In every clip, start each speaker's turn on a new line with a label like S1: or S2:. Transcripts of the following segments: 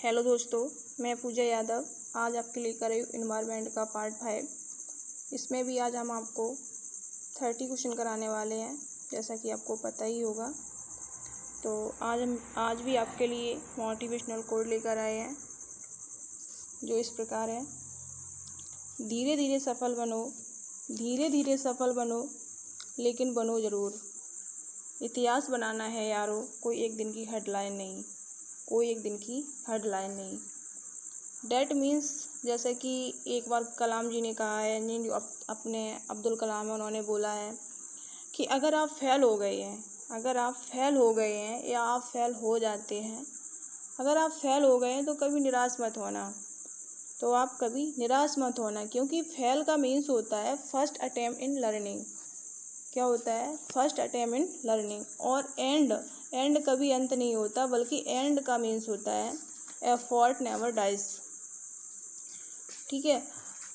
S1: Hello दोस्तों, मैं पूजा यादव आज आपके लिए कर रही हूँ इन्वायरमेंट का पार्ट 5। इसमें भी आज हम आपको 30 क्वेश्चन कराने वाले हैं, जैसा कि आपको पता ही होगा। तो आज भी आपके लिए मोटिवेशनल कोड लेकर आए हैं, जो इस प्रकार है। धीरे धीरे सफल बनो, लेकिन बनो ज़रूर। इतिहास बनाना है यारो, कोई एक दिन की हेडलाइन नहीं। डैट मीन्स, जैसे कि एक बार कलाम जी ने कहा है, जो अपने अब्दुल कलाम है, उन्होंने बोला है कि अगर आप फेल हो गए हैं या आप फेल हो जाते हैं, अगर आप फेल हो गए हैं तो कभी निराश मत होना, क्योंकि फेल का मीन्स होता है फर्स्ट अटेम्प्ट इन लर्निंग। क्या होता है? First attempt in learning. और एंड कभी अंत नहीं होता, बल्कि एंड का मीन्स होता है एफर्ट नेवर डाइज। ठीक है,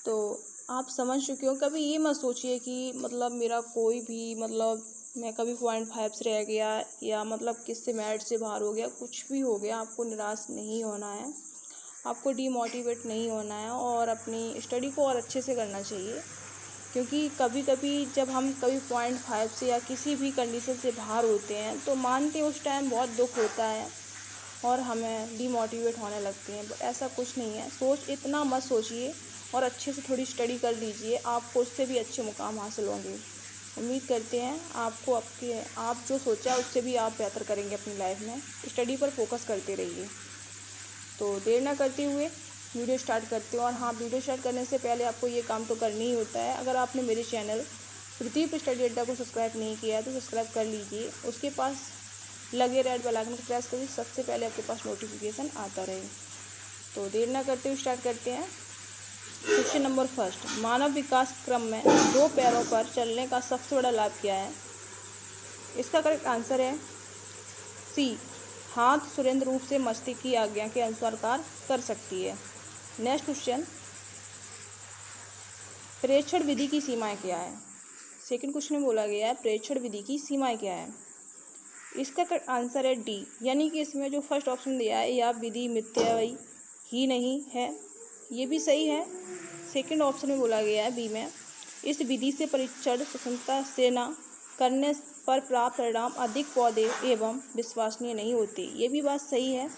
S1: तो आप समझ चुके हो। कभी ये मत सोचिए कि मेरा कोई भी मैं कभी 0.5 से रह गया या किससे मेरिट से बाहर हो गया, कुछ भी हो गया, आपको निराश नहीं होना है, आपको डीमोटिवेट नहीं होना है और अपनी स्टडी को और अच्छे से करना चाहिए। क्योंकि कभी कभी जब हम 0.5 से या किसी भी कंडीशन से बाहर होते हैं तो मानते उस टाइम बहुत दुख होता है और हमें डीमोटिवेट होने लगते हैं। ऐसा कुछ नहीं है, इतना मत सोचिए और अच्छे से थोड़ी स्टडी कर लीजिए, आपको उससे भी अच्छे मुकाम हासिल होंगे। उम्मीद करते हैं आप जो सोचा उससे भी आप बेहतर करेंगे अपनी लाइफ में। स्टडी पर फोकस करते रहिए। तो देर ना करते हुए वीडियो स्टार्ट करते हो। और हाँ, वीडियो स्टार्ट करने से पहले आपको ये काम तो करना ही होता है। अगर आपने मेरे चैनल प्रदीप स्टडी अड्डा को सब्सक्राइब नहीं किया है तो सब्सक्राइब कर लीजिए। उसके पास लगे रेड बेल आइकन को प्रेस करिए, सबसे पहले आपके पास नोटिफिकेशन आता रहे। तो देर ना करते हुए स्टार्ट करते हैं। क्वेश्चन नंबर फर्स्ट, मानव विकास क्रम में 2 पैरों पर चलने का सबसे बड़ा लाभ क्या है? इसका करेक्ट आंसर है सी, हाथ स्वतंत्र रूप से मस्तिष्क की आज्ञा के अनुसार कार्य कर सकती है। नेक्स्ट क्वेश्चन, प्रेक्षण विधि की सीमाएं क्या है? सेकंड क्वेश्चन में बोला गया है प्रेक्षण विधि की सीमाएं क्या है? इसका करेक्ट आंसर है डी, यानी कि इसमें जो फर्स्ट ऑप्शन दिया है, यह विधि मिथ्याई ही नहीं है, ये भी सही है। सेकंड ऑप्शन में बोला गया है बी में, इस विधि से परीक्षण स्वतंत्रता से न करने पर प्राप्त परिणाम अधिक पौधे एवं विश्वसनीय नहीं होते, ये भी बात सही है।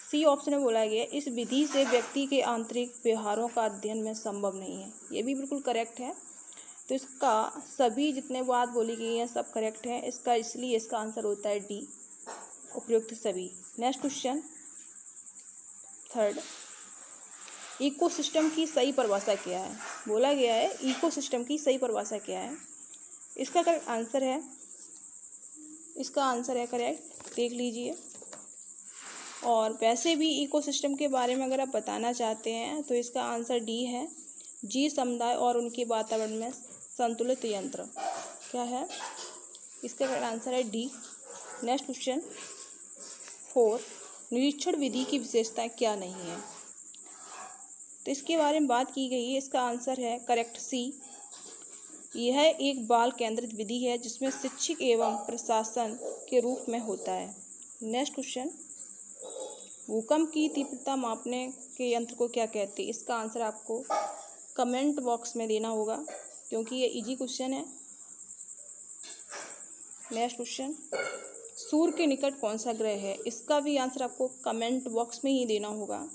S1: सी ऑप्शन में बोला गया इस विधि से व्यक्ति के आंतरिक व्यवहारों का अध्ययन में संभव नहीं है, ये भी बिल्कुल करेक्ट है। तो इसका सभी जितने बात बोली गई हैं सब करेक्ट है इसलिए इसका आंसर होता है डी, उपयुक्त सभी। नेक्स्ट क्वेश्चन थर्ड, इकोसिस्टम की सही परिभाषा क्या है? बोला गया है इकोसिस्टम की सही परिभाषा क्या है? इसका करेक्ट आंसर है करेक्ट, देख लीजिए। और वैसे भी इकोसिस्टम के बारे में अगर आप बताना चाहते हैं तो इसका आंसर डी है, जीव समुदाय और उनके वातावरण में संतुलित यंत्र। क्या है? इसका करेक्ट आंसर है डी। नेक्स्ट क्वेश्चन 4, निरीक्षण विधि की विशेषताएं क्या नहीं है? तो इसके बारे में बात की गई है, इसका आंसर है करेक्ट सी, यह एक बाल केंद्रित विधि है जिसमें शिक्षक एवं प्रशासन के रूप में होता है। नेक्स्ट क्वेश्चन, भूकंप की तीव्रता मापने के यंत्र को क्या कहते हैं? इसका आंसर आपको कमेंट बॉक्स में देना होगा, क्योंकि ये इजी क्वेश्चन है। नेक्स्ट क्वेश्चन, सूर्य के निकट कौन सा ग्रह है? इसका भी आंसर आपको कमेंट बॉक्स में ही देना होगा।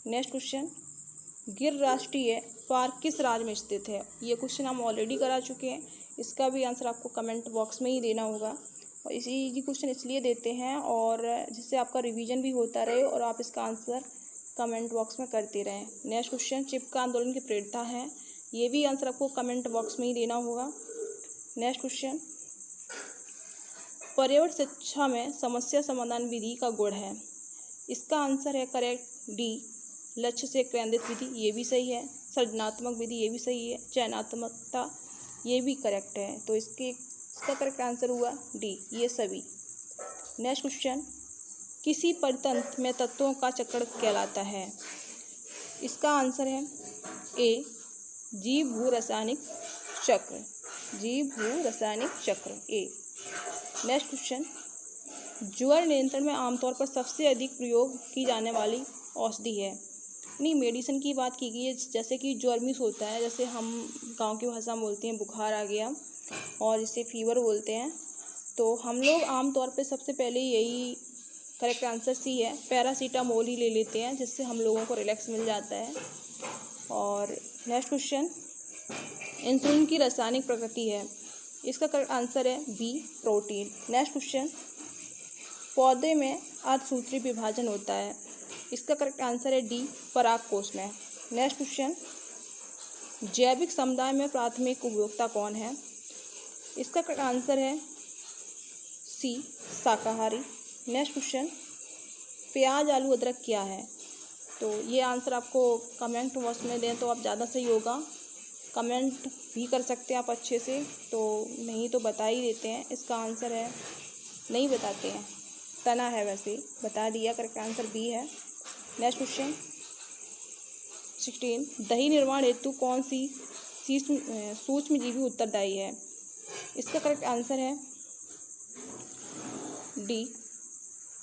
S1: नेक्स्ट क्वेश्चन, गिर राष्ट्रीय पार्क किस राज्य में स्थित है? ये क्वेश्चन हम ऑलरेडी करा चुके हैं, इसका भी आंसर आपको कमेंट बॉक्स में ही देना होगा। और इजी क्वेश्चन इसलिए देते हैं और जिससे आपका रिवीजन भी होता रहे और आप इसका आंसर कमेंट बॉक्स में करते रहें। नेक्स्ट क्वेश्चन, चिपका आंदोलन की प्रेरणा है, ये भी आंसर आपको कमेंट बॉक्स में ही देना होगा। नेक्स्ट क्वेश्चन, पर्यावरण शिक्षा में समस्या समाधान विधि का गुण है? इसका आंसर है करेक्ट डी, लक्ष्य से केंद्रित विधि, ये भी सही है। सृजनात्मक विधि, ये भी सही है। चयनात्मकता, ये भी करेक्ट है। तो इसका करेक्ट आंसर हुआ डी, ये सभी। नेक्स्ट क्वेश्चन, किसी परितंत्र में तत्वों का चक्र कहलाता है? इसका आंसर है ए, जीव भू रासायनिक चक्र, ए। नेक्स्ट क्वेश्चन, ज्वर नियंत्रण में आमतौर पर सबसे अधिक प्रयोग की जाने वाली औषधि है। नहीं, मेडिसिन की बात की गई है, जैसे कि ज्वर होता है, जैसे हम गांव की भाषा में बोलते हैं बुखार आ गया, और इसे फीवर बोलते हैं। तो हम लोग आमतौर पे सबसे पहले यही करेक्ट आंसर सी है, पैरासीटामोल ही ले लेते हैं, जिससे हम लोगों को रिलैक्स मिल जाता है। और नेक्स्ट क्वेश्चन, इंसुलिन की रासायनिक प्रकृति है। इसका करेक्ट आंसर है बी, प्रोटीन। नेक्स्ट क्वेश्चन, पौधे में अर्धसूत्री विभाजन होता है। इसका करेक्ट आंसर है डी, परागकोश में। नेक्स्ट क्वेश्चन, जैविक समुदाय में प्राथमिक उपभोक्ता कौन है? इसका करेक्ट आंसर है सी, शाकाहारी। नेक्स्ट क्वेश्चन, प्याज आलू अदरक क्या है? तो ये आंसर आपको कमेंट बॉक्स में दें तो आप ज़्यादा सही होगा। कमेंट भी कर सकते हैं आप अच्छे से, तो नहीं तो बता ही देते हैं। इसका आंसर है, नहीं बताते हैं, तना है, वैसे बता दिया, करेक्ट आंसर बी है। नेक्स्ट क्वेश्चन 16, दही निर्माण हेतु कौन सी सूक्ष्मजीवी उत्तरदायी है? इसका करेक्ट आंसर है डी,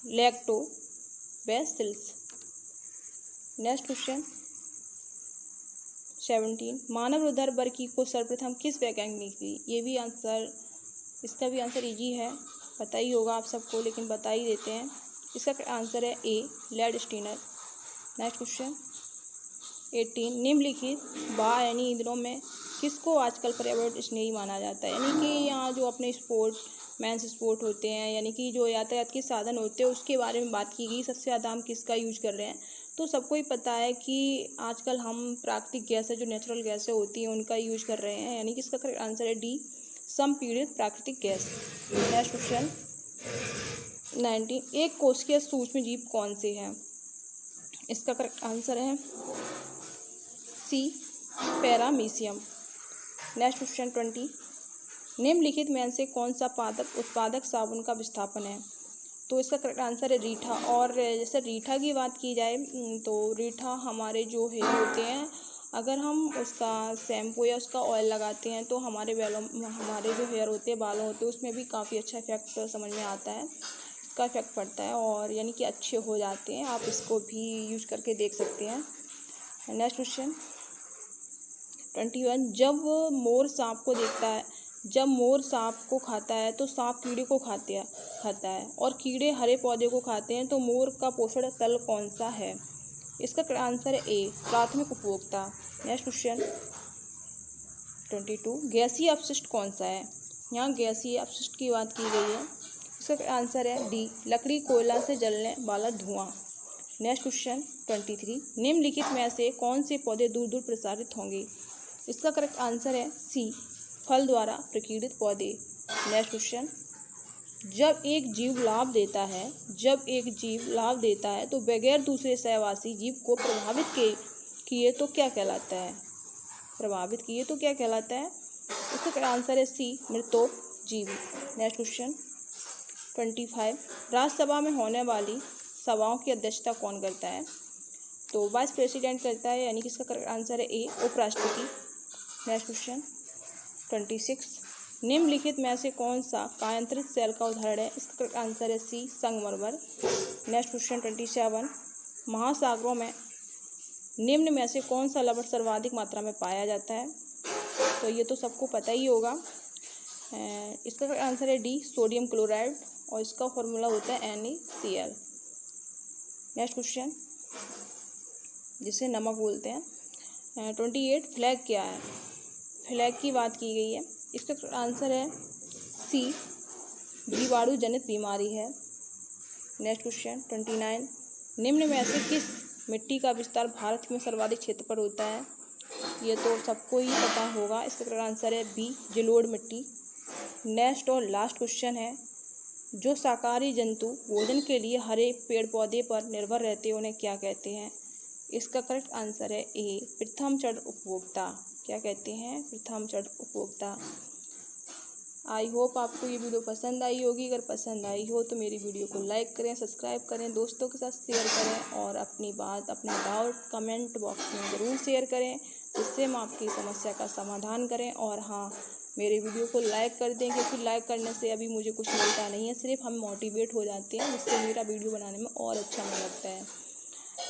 S1: लैक्टोबैसिलस। नेक्स्ट क्वेश्चन 17, मानव हृदय वर्गी को सर्वप्रथम किस वैज्ञानिक ने की? ये भी आंसर, इसका भी आंसर इजी है, पता ही होगा आप सबको, लेकिन बता ही देते हैं। इसका आंसर है ए, लैंडस्टीनर। नेक्स्ट क्वेश्चन 18, निम्नलिखित बाह्य ईंधनों में किसको आजकल पर्यावरण स्नेही माना जाता है? यानी कि यहाँ जो अपने मेंस स्पोर्ट होते हैं, यानी कि जो यातायात के साधन होते हैं, उसके बारे में बात की गई। सबसे ज़्यादा हम किसका यूज कर रहे हैं? तो सबको ही पता है कि आजकल हम प्राकृतिक गैस है, जो नेचुरल गैसें होती हैं, उनका यूज कर रहे हैं। यानी कि इसका करेक्ट आंसर है डी, संपीड़ित प्राकृतिक गैस। नेक्स्ट क्वेश्चन 19, एक कोशिकीय सूक्ष्म जीव कौन से हैं? इसका करेक्ट आंसर है सी, पैरामीशियम। नेक्स्ट क्वेश्चन 20, निम्नलिखित में से कौन सा उत्पादक साबुन का विस्थापन है? तो इसका करेक्ट आंसर है रीठा। और जैसे रीठा की बात की जाए तो रीठा हमारे जो हेयर होते हैं, अगर हम उसका शैम्पू या उसका ऑयल लगाते हैं तो हमारे जो हेयर होते हैं, बालों होते हैं, उसमें भी काफ़ी अच्छा इफेक्ट समझ में आता है, इसका इफेक्ट पड़ता है, और यानी कि अच्छे हो जाते हैं। आप इसको भी यूज करके देख सकते हैं। नेक्स्ट क्वेश्चन 21, जब मोर सांप को देखता है, जब मोर सांप को खाता है तो सांप कीड़े को खाता है, और कीड़े हरे पौधे को खाते हैं, तो मोर का पोषण तल कौन सा है? इसका आंसर है ए, प्राथमिक उपभोक्ता। नेक्स्ट क्वेश्चन 22, गैसीय अपशिष्ट कौन सा है? यहाँ गैसीय अपशिष्ट की बात की गई है। इसका आंसर है डी, लकड़ी कोयला से जलने वाला धुआं। नेक्स्ट क्वेश्चन 23, निम्नलिखित में से कौन से पौधे दूर दूर प्रसारित होंगे? इसका करेक्ट आंसर है सी, फल द्वारा प्रकीर्णित पौधे। नेक्स्ट क्वेश्चन, जब एक जीव लाभ देता है तो बगैर दूसरे सहवासी जीव को प्रभावित किए तो क्या कहलाता है? इसका आंसर है सी, मृतोपजीवी। नेक्स्ट क्वेश्चन 25, राज्यसभा में होने वाली सभाओं की अध्यक्षता कौन करता है? तो वाइस प्रेसिडेंट करता है, यानी कि इसका करेक्ट आंसर है ए, उपराष्ट्रपति। नेक्स्ट क्वेश्चन 26, निम्नलिखित में से कौन सा कायांतरित सेल का उदाहरण है? इसका करेक्ट आंसर है सी, संगमरमर। नेक्स्ट क्वेश्चन 27, महासागरों में निम्न में से कौन सा लवण सर्वाधिक मात्रा में पाया जाता है? तो ये तो सबको पता ही होगा। इसका करेक्ट आंसर है डी, सोडियम क्लोराइड, और इसका फॉर्मूला होता है NaCl। नेक्स्ट क्वेश्चन, जिसे नमक बोलते हैं। 28, फ्लैग क्या है? फ्लैग की बात की गई है। इसका आंसर है सी, जीवाणु जनित बीमारी है। नेक्स्ट क्वेश्चन 29, निम्न में से किस मिट्टी का विस्तार भारत में सर्वाधिक क्षेत्र पर होता है? ये तो सबको ही पता होगा। इसका आंसर है बी, जलोढ़ मिट्टी। नेक्स्ट और लास्ट क्वेश्चन है, जो शाकाहारी जंतु भोजन के लिए हरे पेड़ पौधे पर निर्भर रहते हैं, उन्हें क्या कहते हैं? इसका करेक्ट आंसर है ए, प्रथम चरण उपभोक्ता। क्या कहते हैं? प्रथम चरण उपभोक्ता। आई होप आपको ये वीडियो पसंद आई होगी। अगर पसंद आई हो तो मेरी वीडियो को लाइक करें, सब्सक्राइब करें, दोस्तों के साथ शेयर करें, और अपनी बात, अपना डाउट कमेंट बॉक्स में ज़रूर शेयर करें। जिससे हम आपकी समस्या का समाधान करें। और हाँ, मेरे वीडियो को लाइक कर दें, क्योंकि लाइक करने से अभी मुझे कुछ मिलता नहीं है, सिर्फ हम मोटिवेट हो जाते हैं, जिससे मेरा वीडियो बनाने में और अच्छा मन लगता है।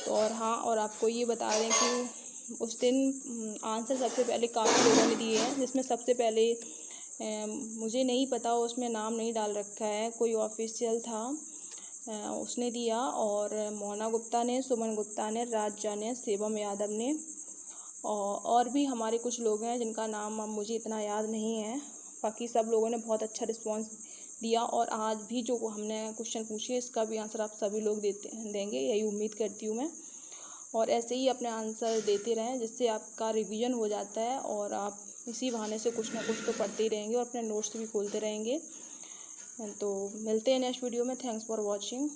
S1: तो और हाँ, और आपको ये बता दें कि उस दिन आंसर सबसे पहले काफ़ी लोगों ने दिए हैं, जिसमें सबसे पहले मुझे नहीं पता, उसमें नाम नहीं डाल रखा है, कोई ऑफिशियल था, उसने दिया। और मोना गुप्ता ने, सुमन गुप्ता ने, राजा ने, शिवम यादव ने, और भी हमारे कुछ लोग हैं जिनका नाम अब मुझे इतना याद नहीं है। बाकी सब लोगों ने बहुत अच्छा रिस्पांस दिया। और आज भी जो हमने क्वेश्चन पूछे, इसका भी आंसर आप सभी लोग देंगे, यही उम्मीद करती हूँ मैं। और ऐसे ही अपने आंसर देते रहें, जिससे आपका रिवीजन हो जाता है और आप इसी बहाने से कुछ ना कुछ तो पढ़ते ही रहेंगे और अपने नोट्स भी खोलते रहेंगे। तो मिलते हैं नेक्स्ट वीडियो में। Thanks for watching.